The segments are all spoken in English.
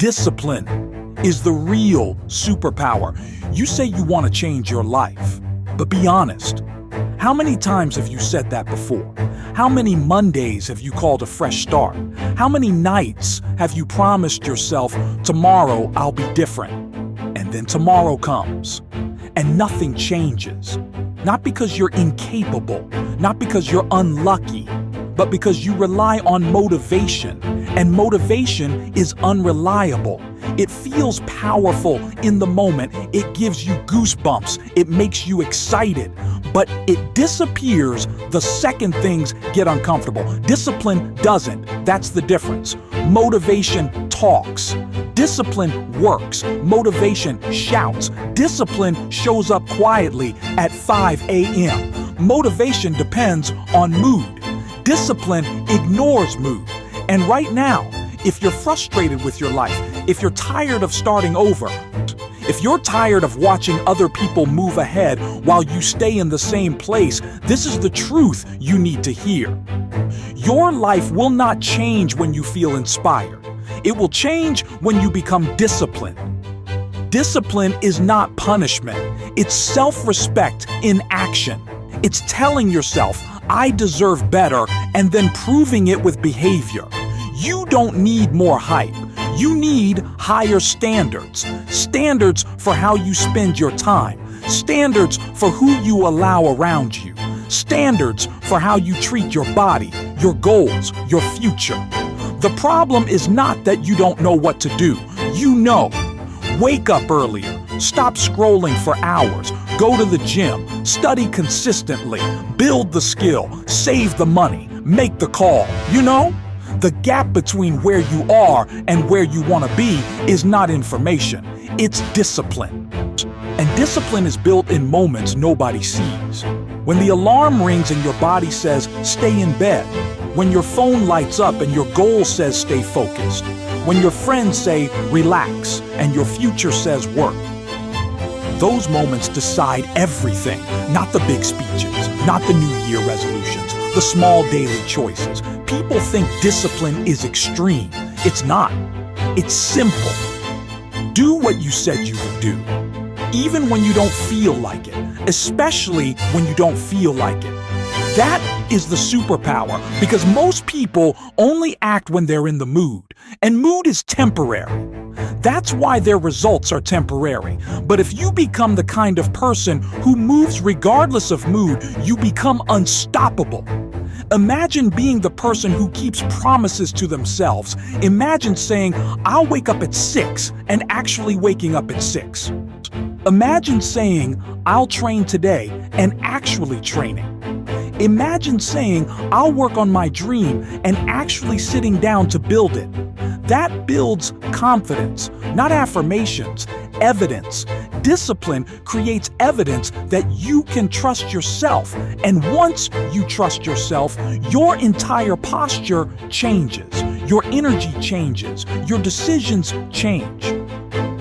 Discipline is the real superpower. You say you want to change your life, but be honest. How many times have you said that before? How many Mondays have you called a fresh start? How many nights have you promised yourself, tomorrow I'll be different? And then tomorrow comes, and nothing changes. Not because you're incapable, not because you're unlucky, but because you rely on motivation, and motivation is unreliable. It feels powerful in the moment. It gives you goosebumps. It makes you excited, but it disappears the second things get uncomfortable. Discipline doesn't. That's the difference. Motivation talks. Discipline works. Motivation shouts. Discipline shows up quietly at 5 a.m. Motivation depends on mood. Discipline ignores mood. And right now, if you're frustrated with your life, if you're tired of starting over, if you're tired of watching other people move ahead while you stay in the same place, this is the truth you need to hear. Your life will not change when you feel inspired. It will change when you become disciplined. Discipline is not punishment. It's self-respect in action. It's telling yourself, I deserve better, and then proving it with behavior. You don't need more hype. You need higher standards. Standards for how you spend your time. Standards for who you allow around you. Standards for how you treat your body, your goals, your future. The problem is not that you don't know what to do. You know. Wake up earlier. Stop scrolling for hours. Go to the gym. Study consistently. Build the skill. Save the money. Make the call. You know? The gap between where you are and where you want to be is not information. It's discipline. And discipline is built in moments nobody sees. When the alarm rings and your body says, stay in bed. When your phone lights up and your goal says, stay focused. When your friends say, relax, and your future says, work. Those moments decide everything, not the big speeches, not the New Year resolutions, the small daily choices. People think discipline is extreme. It's not. It's simple. Do what you said you would do, even when you don't feel like it, especially when you don't feel like it. That is the superpower, because most people only act when they're in the mood, and mood is temporary. That's why their results are temporary. But if you become the kind of person who moves regardless of mood, you become unstoppable. Imagine being the person who keeps promises to themselves. Imagine saying, I'll wake up at 6 and actually waking up at 6. Imagine saying, I'll train today and actually training. Imagine saying, I'll work on my dream and actually sitting down to build it. That builds confidence, not affirmations, evidence. Discipline creates evidence that you can trust yourself. And once you trust yourself, your entire posture changes. Your energy changes. Your decisions change.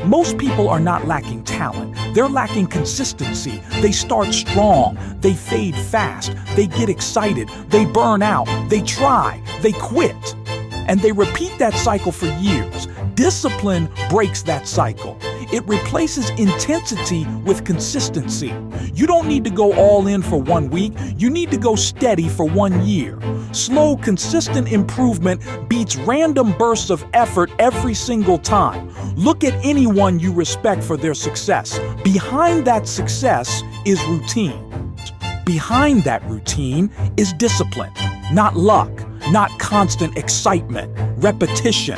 Most people are not lacking talent. They're lacking consistency. They start strong. They fade fast. They get excited. They burn out. They try. They quit. And they repeat that cycle for years. Discipline breaks that cycle. It replaces intensity with consistency. You don't need to go all in for 1 week. You need to go steady for 1 year. Slow, consistent improvement beats random bursts of effort every single time. Look at anyone you respect for their success. Behind that success is routine. Behind that routine is discipline, not luck, not constant excitement, repetition.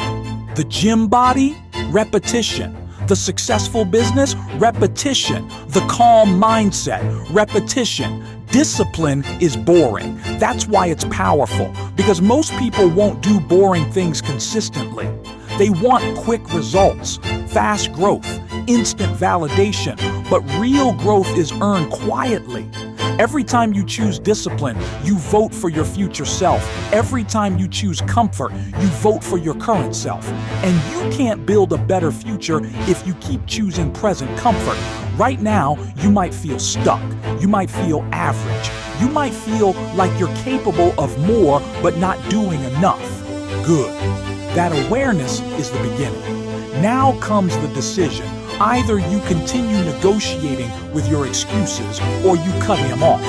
The gym body, repetition. The successful business, repetition. The calm mindset, repetition. Discipline is boring. That's why it's powerful, because most people won't do boring things consistently. They want quick results, fast growth, instant validation, but real growth is earned quietly. Every time you choose discipline, you vote for your future self. Every time you choose comfort, you vote for your current self. And you can't build a better future if you keep choosing present comfort. Right now, you might feel stuck. You might feel average. You might feel like you're capable of more, but not doing enough. Good. That awareness is the beginning. Now comes the decision. Either you continue negotiating with your excuses or you cut him off.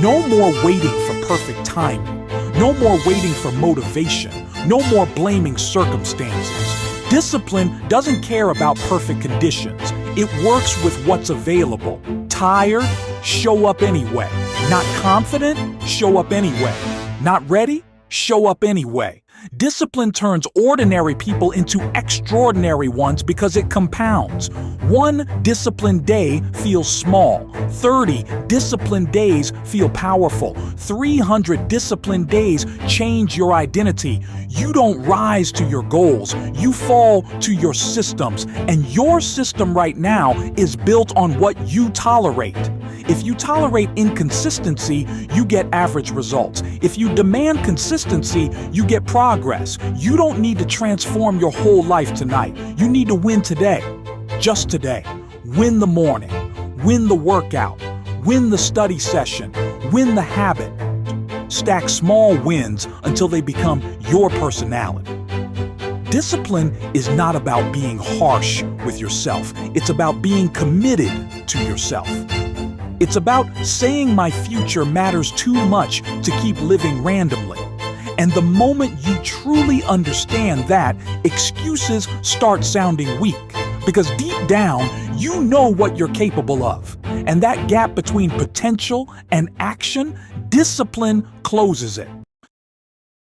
No more waiting for perfect timing. No more waiting for motivation. No more blaming circumstances. Discipline doesn't care about perfect conditions. It works with what's available. Tired? Show up anyway. Not confident? Show up anyway. Not ready? Show up anyway. Discipline turns ordinary people into extraordinary ones because it compounds. One disciplined day feels small. 30 disciplined days feel powerful. 300 disciplined days change your identity. You don't rise to your goals. You fall to your systems. And your system right now is built on what you tolerate. If you tolerate inconsistency, you get average results. If you demand consistency, you get progress. You don't need to transform your whole life tonight. You need to win today. Just today. Win the morning. Win the workout. Win the study session. Win the habit. Stack small wins until they become your personality. Discipline is not about being harsh with yourself. It's about being committed to yourself. It's about saying my future matters too much to keep living randomly. And the moment you truly understand that, excuses start sounding weak. Because deep down, you know what you're capable of. And that gap between potential and action, discipline closes it.